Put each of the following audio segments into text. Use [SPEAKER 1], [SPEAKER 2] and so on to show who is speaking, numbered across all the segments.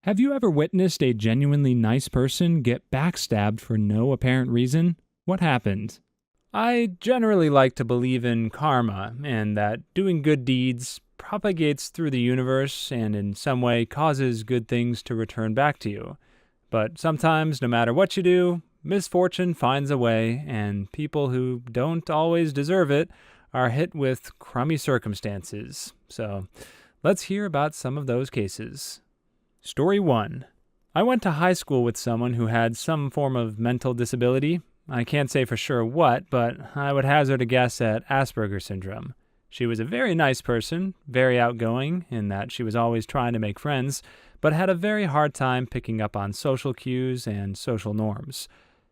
[SPEAKER 1] Have you ever witnessed a genuinely nice person get backstabbed for no apparent reason? What happened? I generally like to believe in karma and that doing good deeds propagates through the universe and in some way causes good things to return back to you. But sometimes, no matter what you do, misfortune finds a way, and people who don't always deserve it are hit with crummy circumstances. So, let's hear about some of those cases. Story 1. I went to high school with someone who had some form of mental disability. I can't say for sure what, but I would hazard a guess at Asperger's syndrome. She was a very nice person, very outgoing in that she was always trying to make friends, but had a very hard time picking up on social cues and social norms.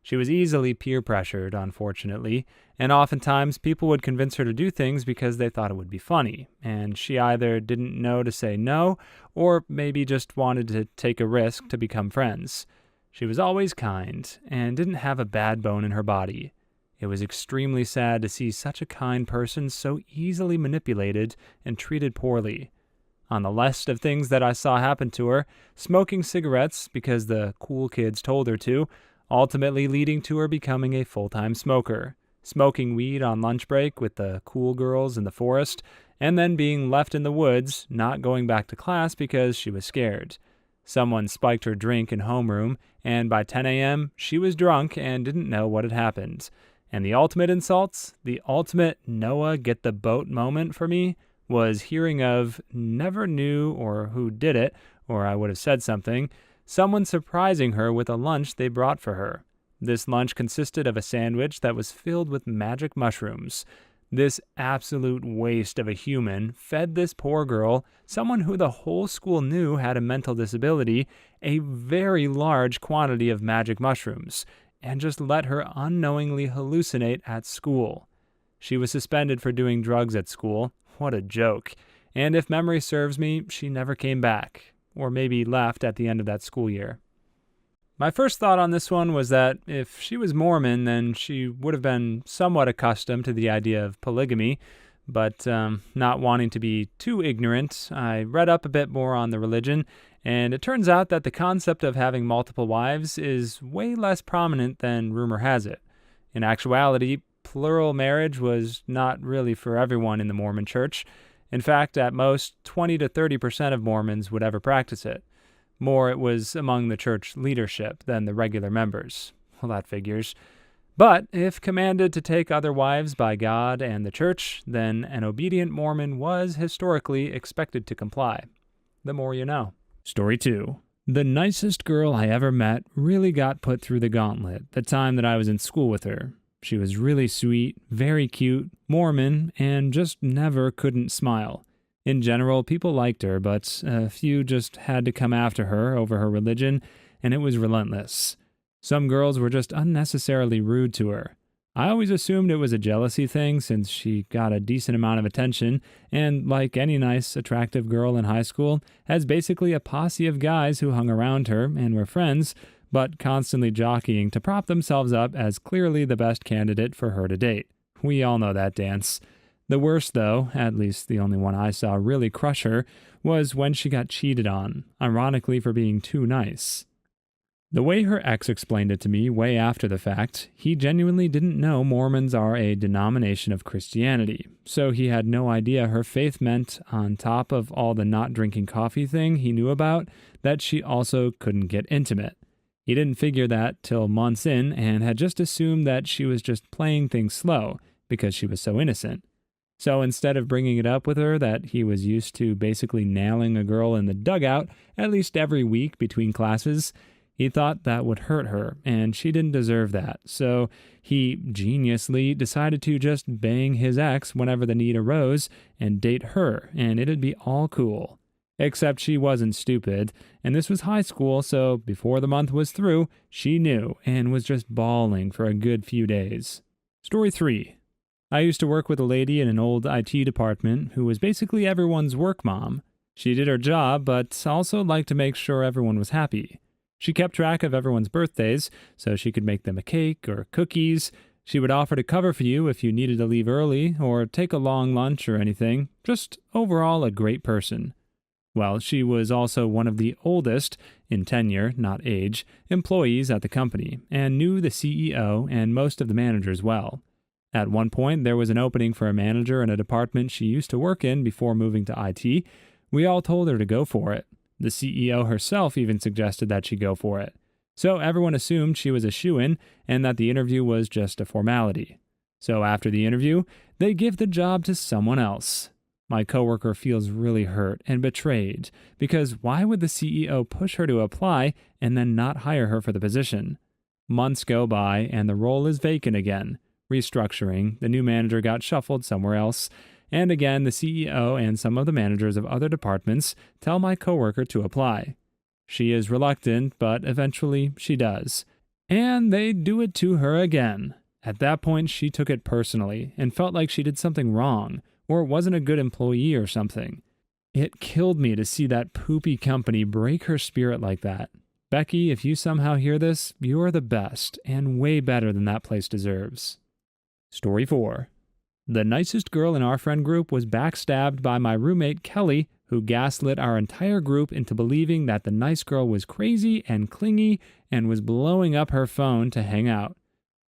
[SPEAKER 1] She was easily peer pressured, unfortunately, and oftentimes people would convince her to do things because they thought it would be funny, and she either didn't know to say no, or maybe just wanted to take a risk to become friends. She was always kind, and didn't have a bad bone in her body. It was extremely sad to see such a kind person so easily manipulated and treated poorly. On the list of things that I saw happen to her, smoking cigarettes because the cool kids told her to, ultimately leading to her becoming a full-time smoker, smoking weed on lunch break with the cool girls in the forest, and then being left in the woods, not going back to class because she was scared. Someone spiked her drink in homeroom, and by 10 a.m., she was drunk and didn't know what had happened. And the ultimate insults, the ultimate Noah get the boat moment for me, was hearing of never knew or who did it, or I would have said something, someone surprising her with a lunch they brought for her. This lunch consisted of a sandwich that was filled with magic mushrooms. This absolute waste of a human fed this poor girl, someone who the whole school knew had a mental disability, a very large quantity of magic mushrooms, and just let her unknowingly hallucinate at school. She was suspended for doing drugs at school. What a joke. And if memory serves me, she never came back, or maybe left at the end of that school year. My first thought on this one was that if she was Mormon, then she would have been somewhat accustomed to the idea of polygamy, but not wanting to be too ignorant, I read up a bit more on the religion, and it turns out that the concept of having multiple wives is way less prominent than rumor has it. In actuality, plural marriage was not really for everyone in the Mormon church. In fact, at most, 20 to 30% of Mormons would ever practice it. More, it was among the church leadership than the regular members. Well, that figures. But if commanded to take other wives by God and the church, then an obedient Mormon was historically expected to comply. The more you know. Story 2. The nicest girl I ever met really got put through the gauntlet the time that I was in school with her. She was really sweet, very cute, Mormon, and just never couldn't smile. In general, people liked her, but a few just had to come after her over her religion, and it was relentless. Some girls were just unnecessarily rude to her. I always assumed it was a jealousy thing since she got a decent amount of attention, and like any nice, attractive girl in high school, has basically a posse of guys who hung around her and were friends, but constantly jockeying to prop themselves up as clearly the best candidate for her to date. We all know that dance. The worst, though, at least the only one I saw really crush her, was when she got cheated on, ironically for being too nice. The way her ex explained it to me way after the fact, he genuinely didn't know Mormons are a denomination of Christianity, so he had no idea her faith meant, on top of all the not drinking coffee thing he knew about, that she also couldn't get intimate. He didn't figure that till months in and had just assumed that she was just playing things slow because she was so innocent. So instead of bringing it up with her that he was used to basically nailing a girl in the dugout at least every week between classes, he thought that would hurt her, and she didn't deserve that. So he geniusly decided to just bang his ex whenever the need arose and date her, and it'd be all cool. Except she wasn't stupid, and this was high school, so before the month was through, she knew and was just bawling for a good few days. Story 3. I used to work with a lady in an old IT department who was basically everyone's work mom. She did her job, but also liked to make sure everyone was happy. She kept track of everyone's birthdays, so she could make them a cake or cookies. She would offer to cover for you if you needed to leave early or take a long lunch or anything. Just overall a great person. Well, she was also one of the oldest, in tenure, not age, employees at the company, and knew the CEO and most of the managers well. At one point, there was an opening for a manager in a department she used to work in before moving to IT. We all told her to go for it. The CEO herself even suggested that she go for it. So everyone assumed she was a shoo-in and that the interview was just a formality. So after the interview, they give the job to someone else. My coworker feels really hurt and betrayed because why would the CEO push her to apply and then not hire her for the position? Months go by and the role is vacant again. Restructuring, the new manager got shuffled somewhere else, and again the CEO and some of the managers of other departments tell my coworker to apply. She is reluctant, but eventually she does. And they do it to her again. At that point, she took it personally and felt like she did something wrong or wasn't a good employee or something. It killed me to see that poopy company break her spirit like that. Becky, if you somehow hear this, you're the best and way better than that place deserves. Story 4. The nicest girl in our friend group was backstabbed by my roommate Kelly, who gaslit our entire group into believing that the nice girl was crazy and clingy and was blowing up her phone to hang out.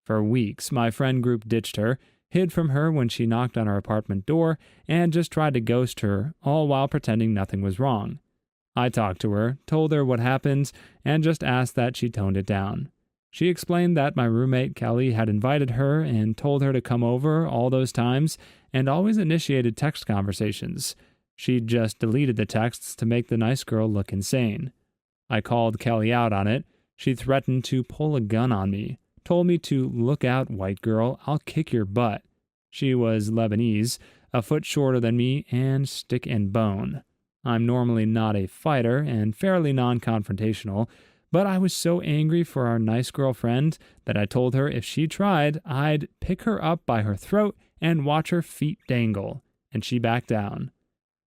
[SPEAKER 1] For weeks, my friend group ditched her, hid from her when she knocked on our apartment door, and just tried to ghost her, all while pretending nothing was wrong. I talked to her, told her what happened, and just asked that she toned it down. She explained that my roommate Kelly had invited her and told her to come over all those times and always initiated text conversations. She just deleted the texts to make the nice girl look insane. I called Kelly out on it. She threatened to pull a gun on me, told me to look out, white girl, I'll kick your butt. She was Lebanese, a foot shorter than me, and stick and bone. I'm normally not a fighter and fairly non-confrontational, but I was so angry for our nice girlfriend that I told her if she tried, I'd pick her up by her throat and watch her feet dangle, and she backed down.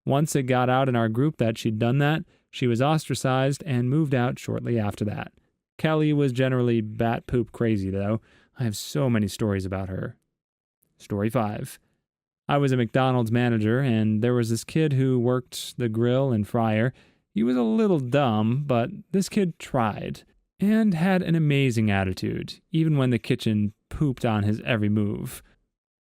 [SPEAKER 1] Once it got out in our group that she'd done that, she was ostracized and moved out shortly after that. Kelly was generally bat poop crazy, though. I have so many stories about her. Story 5. I was a McDonald's manager, and there was this kid who worked the grill and fryer. He was a little dumb, but this kid tried, and had an amazing attitude, even when the kitchen pooped on his every move.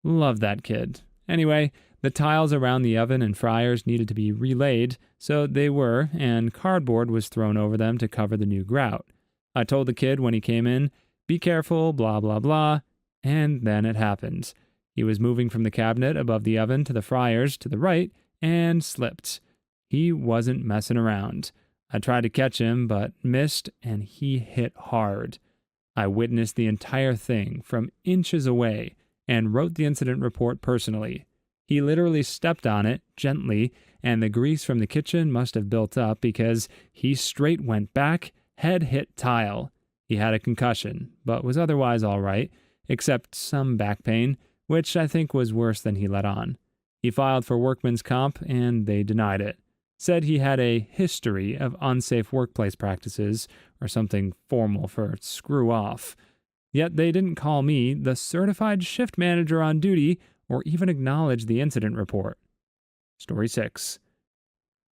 [SPEAKER 1] Love that kid. Anyway, the tiles around the oven and fryers needed to be relaid, so they were, and cardboard was thrown over them to cover the new grout. I told the kid when he came in, be careful, blah, blah, blah, and then it happened. He was moving from the cabinet above the oven to the fryers to the right and slipped. He wasn't messing around. I tried to catch him, but missed, and he hit hard. I witnessed the entire thing from inches away and wrote the incident report personally. He literally stepped on it gently, and the grease from the kitchen must have built up because he straight went back, head hit tile. He had a concussion, but was otherwise all right, except some back pain, which I think was worse than he let on. He filed for workman's comp, and they denied it. Said he had a history of unsafe workplace practices, or something formal for screw off. Yet they didn't call me the certified shift manager on duty or even acknowledge the incident report. Story 6.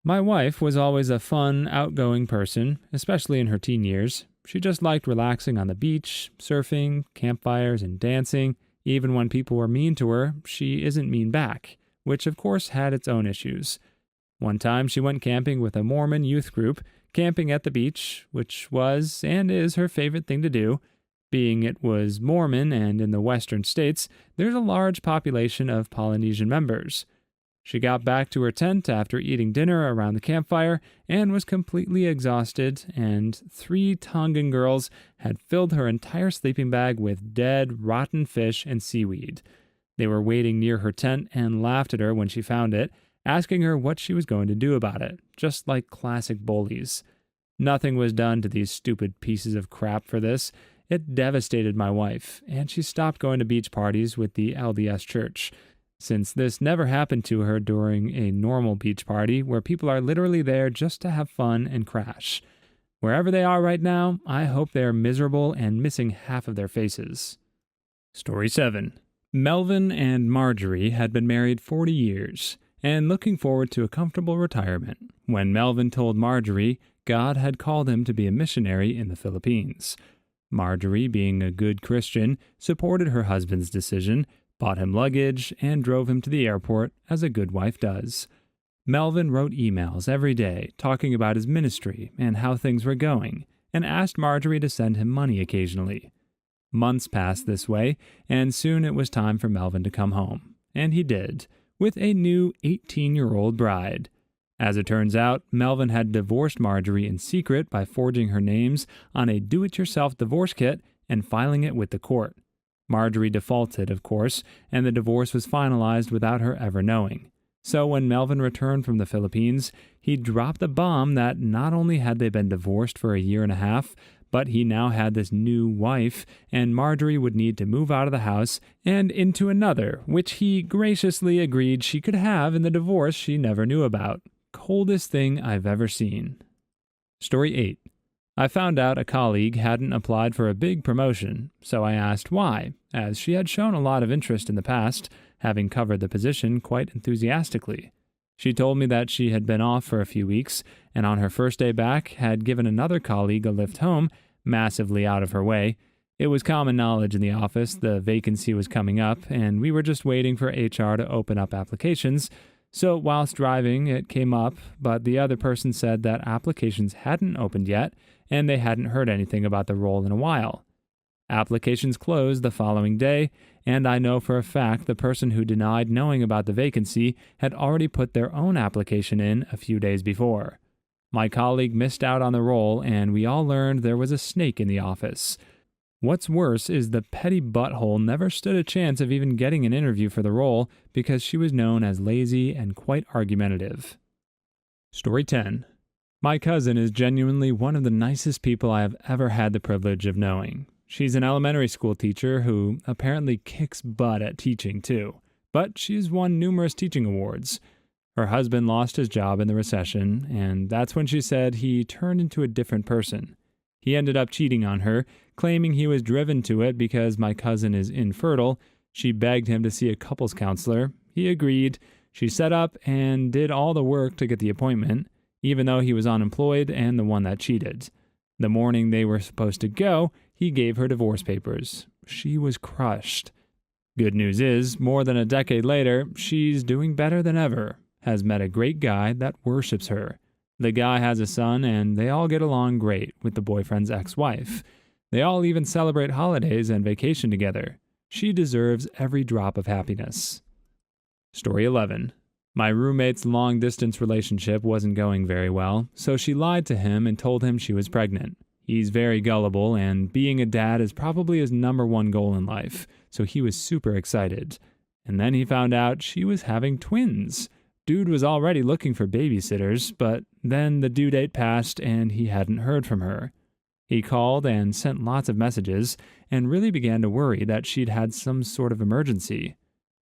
[SPEAKER 1] My wife was always a fun, outgoing person, especially in her teen years. She just liked relaxing on the beach, surfing, campfires, and dancing. Even when people were mean to her, she isn't mean back, which of course had its own issues. One time she went camping with a Mormon youth group, camping at the beach, which was and is her favorite thing to do. Being it was Mormon and in the western states, there's a large population of Polynesian members. She got back to her tent after eating dinner around the campfire and was completely exhausted, and 3 Tongan girls had filled her entire sleeping bag with dead, rotten fish and seaweed. They were waiting near her tent and laughed at her when she found it, asking her what she was going to do about it, just like classic bullies. Nothing was done to these stupid pieces of crap for this. It devastated my wife, and she stopped going to beach parties with the LDS church, since this never happened to her during a normal beach party where people are literally there just to have fun and crash. Wherever they are right now, I hope they are miserable and missing half of their faces. Story 7. Melvin and Marjorie had been married 40 years, and looking forward to a comfortable retirement when Melvin told Marjorie God had called him to be a missionary in the Philippines. Marjorie, being a good Christian, supported her husband's decision, bought him luggage, and drove him to the airport as a good wife does. Melvin wrote emails every day talking about his ministry and how things were going, and asked Marjorie to send him money occasionally. Months passed this way, and soon it was time for Melvin to come home. And he did, with a new 18-year-old bride. As it turns out, Melvin had divorced Marjorie in secret by forging her names on a do-it-yourself divorce kit and filing it with the court. Marjorie defaulted, of course, and the divorce was finalized without her ever knowing. So when Melvin returned from the Philippines, he dropped the bomb that not only had they been divorced for a year and a half, but he now had this new wife, and Marjorie would need to move out of the house and into another, which he graciously agreed she could have in the divorce she never knew about. Coldest thing I've ever seen. Story 8. I found out a colleague hadn't applied for a big promotion, so I asked why, as she had shown a lot of interest in the past, having covered the position quite enthusiastically. She told me that she had been off for a few weeks, and on her first day back had given another colleague a lift home, massively out of her way. It was common knowledge in the office the vacancy was coming up, and we were just waiting for HR to open up applications. So whilst driving, it came up, but the other person said that applications hadn't opened yet, and they hadn't heard anything about the role in a while. Applications closed the following day, and I know for a fact the person who denied knowing about the vacancy had already put their own application in a few days before. My colleague missed out on the role, and we all learned there was a snake in the office. What's worse is the petty butthole never stood a chance of even getting an interview for the role because she was known as lazy and quite argumentative. Story 10. My cousin is genuinely one of the nicest people I have ever had the privilege of knowing. She's an elementary school teacher who apparently kicks butt at teaching too, but she's won numerous teaching awards. Her husband lost his job in the recession, and that's when she said he turned into a different person. He ended up cheating on her, claiming he was driven to it because my cousin is infertile. She begged him to see a couples counselor. He agreed. She set up and did all the work to get the appointment, even though he was unemployed and the one that cheated. The morning they were supposed to go, he gave her divorce papers. She was crushed. Good news is, more than a decade later, she's doing better than ever, has met a great guy that worships her. The guy has a son, and they all get along great with the boyfriend's ex-wife. They all even celebrate holidays and vacation together. She deserves every drop of happiness. Story 11. My roommate's long-distance relationship wasn't going very well, so she lied to him and told him she was pregnant. He's very gullible, and being a dad is probably his number one goal in life, so he was super excited. And then he found out she was having twins. Dude was already looking for babysitters, but then the due date passed and he hadn't heard from her. He called and sent lots of messages and really began to worry that she'd had some sort of emergency.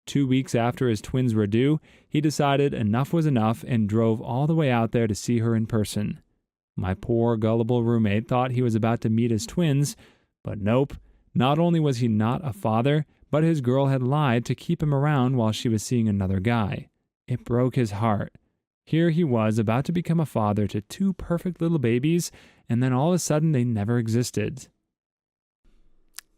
[SPEAKER 1] 2 weeks after his twins were due, he decided enough was enough and drove all the way out there to see her in person. My poor gullible roommate thought he was about to meet his twins, but nope. Not only was he not a father, but his girl had lied to keep him around while she was seeing another guy. It broke his heart. Here he was about to become a father to 2 perfect little babies, and then all of a sudden they never existed.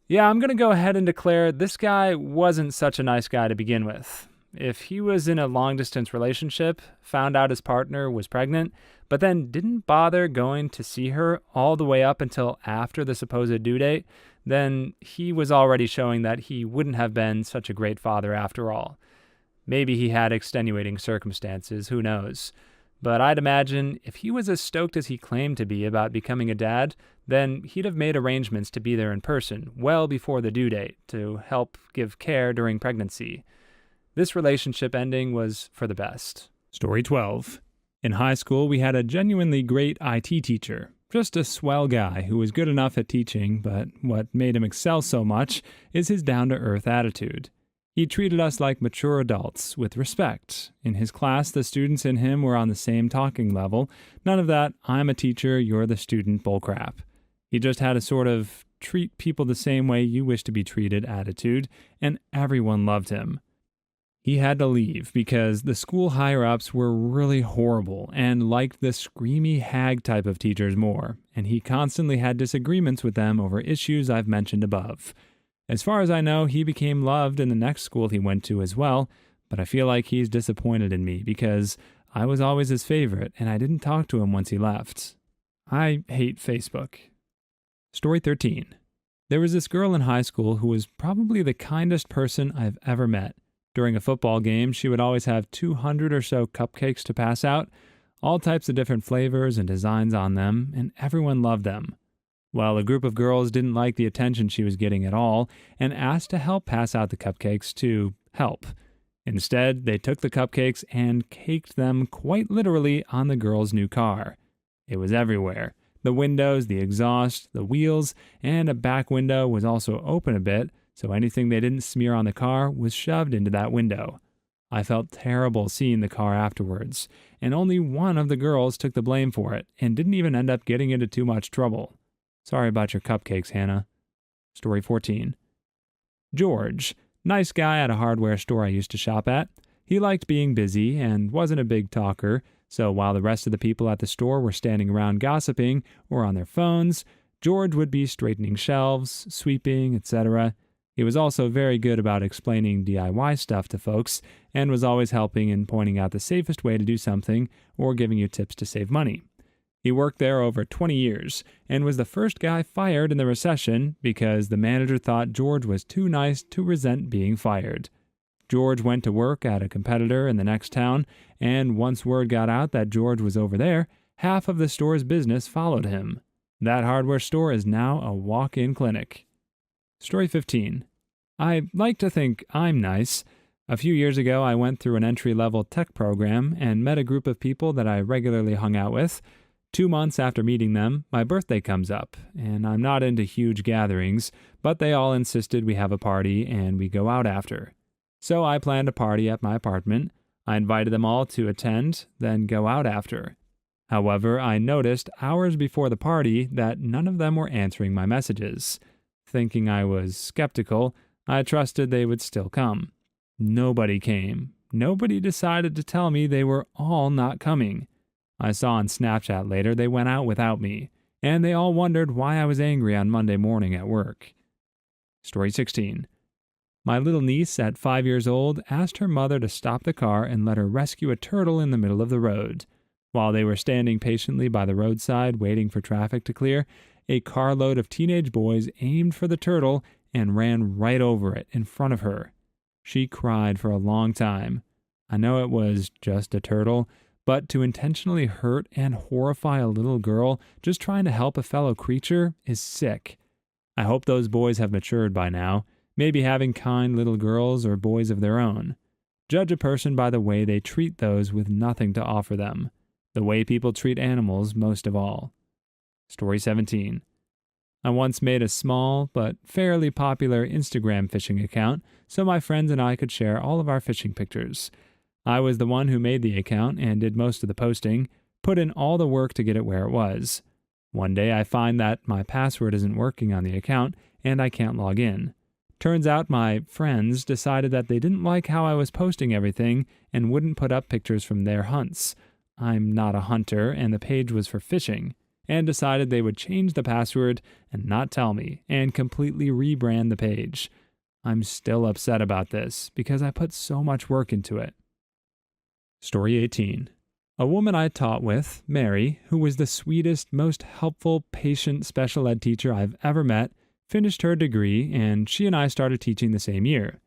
[SPEAKER 1] Yeah, I'm going to go ahead and declare this guy wasn't such a nice guy to begin with. If he was in a long-distance relationship, found out his partner was pregnant, but then didn't bother going to see her all the way up until after the supposed due date, then he was already showing that he wouldn't have been such a great father after all. Maybe he had extenuating circumstances, who knows. But I'd imagine if he was as stoked as he claimed to be about becoming a dad, then he'd have made arrangements to be there in person well before the due date to help give care during pregnancy. This relationship ending was for the best. Story 12. In high school, we had a genuinely great IT teacher. Just a swell guy who was good enough at teaching, but what made him excel so much is his down-to-earth attitude. He treated us like mature adults, with respect. In his class, the students and him were on the same talking level. None of that, I'm a teacher, you're the student bullcrap. He just had a sort of treat people the same way you wish to be treated attitude, and everyone loved him. He had to leave because the school higher-ups were really horrible and liked the screamy hag type of teachers more, and he constantly had disagreements with them over issues I've mentioned above. As far as I know, he became loved in the next school he went to as well, but I feel like he's disappointed in me because I was always his favorite and I didn't talk to him once he left. I hate Facebook. Story 13. There was this girl in high school who was probably the kindest person I've ever met. During a football game, she would always have 200 or so cupcakes to pass out, all types of different flavors and designs on them, and everyone loved them. Well, a group of girls didn't like the attention she was getting at all and asked to help pass out the cupcakes to help. Instead, they took the cupcakes and caked them quite literally on the girl's new car. It was everywhere. The windows, the exhaust, the wheels, and a back window was also open a bit, so anything they didn't smear on the car was shoved into that window. I felt terrible seeing the car afterwards, and only one of the girls took the blame for it and didn't even end up getting into too much trouble. Sorry about your cupcakes, Hannah. Story 14. George, nice guy at a hardware store I used to shop at. He liked being busy and wasn't a big talker, so while the rest of the people at the store were standing around gossiping or on their phones, George would be straightening shelves, sweeping, etc. He was also very good about explaining DIY stuff to folks and was always helping and pointing out the safest way to do something or giving you tips to save money. He worked there over 20 years and was the first guy fired in the recession because the manager thought George was too nice to resent being fired. George went to work at a competitor in the next town, and once word got out that George was over there, half of the store's business followed him. That hardware store is now a walk-in clinic. Story 15. I like to think I'm nice. A few years ago, I went through an entry-level tech program and met a group of people that I regularly hung out with. 2 months after meeting them, my birthday comes up, and I'm not into huge gatherings, but they all insisted we have a party and we go out after. So I planned a party at my apartment. I invited them all to attend, then go out after. However, I noticed hours before the party that none of them were answering my messages. Thinking I was skeptical, I trusted they would still come. Nobody came. Nobody decided to tell me they were all not coming. I saw on Snapchat later they went out without me, and they all wondered why I was angry on Monday morning at work. Story 16. My little niece at 5 years old asked her mother to stop the car and let her rescue a turtle in the middle of the road. While they were standing patiently by the roadside waiting for traffic to clear, a carload of teenage boys aimed for the turtle and ran right over it in front of her. She cried for a long time. I know it was just a turtle, but to intentionally hurt and horrify a little girl just trying to help a fellow creature is sick. I hope those boys have matured by now, maybe having kind little girls or boys of their own. Judge a person by the way they treat those with nothing to offer them, the way people treat animals most of all. Story 17. I once made a small but fairly popular Instagram fishing account so my friends and I could share all of our fishing pictures. I was the one who made the account and did most of the posting, put in all the work to get it where it was. One day I find that my password isn't working on the account and I can't log in. Turns out my friends decided that they didn't like how I was posting everything and wouldn't put up pictures from their hunts. I'm not a hunter and the page was for fishing, and decided they would change the password and not tell me and completely rebrand the page. I'm still upset about this because I put so much work into it. Story 18. A woman I taught with, Mary, who was the sweetest, most helpful, patient special ed teacher I've ever met, finished her degree, and she and I started teaching the same year.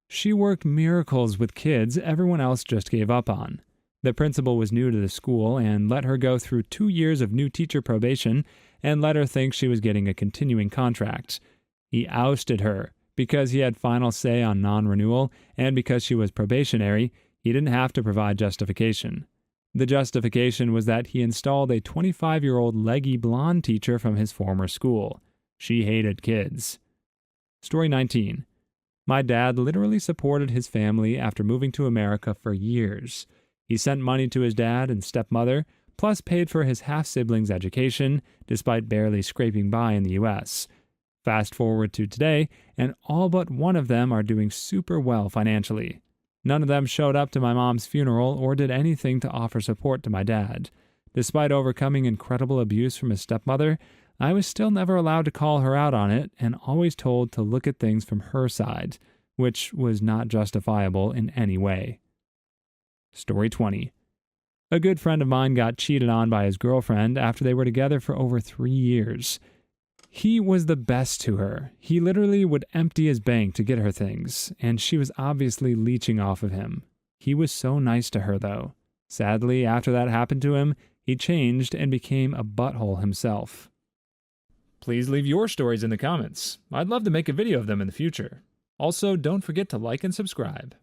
[SPEAKER 1] She worked miracles with kids everyone else just gave up on. The principal was new to the school and let her go through 2 years of new teacher probation and let her think she was getting a continuing contract. He ousted her because he had final say on non-renewal, and because she was probationary, he didn't have to provide justification. The justification was that he installed a 25-year-old leggy blonde teacher from his former school. She hated kids. Story 19. My dad literally supported his family after moving to America for years. He sent money to his dad and stepmother, plus paid for his half-siblings' education, despite barely scraping by in the U.S. Fast forward to today, and all but one of them are doing super well financially. None of them showed up to my mom's funeral or did anything to offer support to my dad. Despite overcoming incredible abuse from his stepmother, I was still never allowed to call her out on it and always told to look at things from her side, which was not justifiable in any way. Story 20. A good friend of mine got cheated on by his girlfriend after they were together for over 3 years. He was the best to her. He literally would empty his bank to get her things, and she was obviously leeching off of him. He was so nice to her, though. Sadly, after that happened to him, he changed and became a butthole himself. Please leave your stories in the comments. I'd love to make a video of them in the future. Also, don't forget to like and subscribe.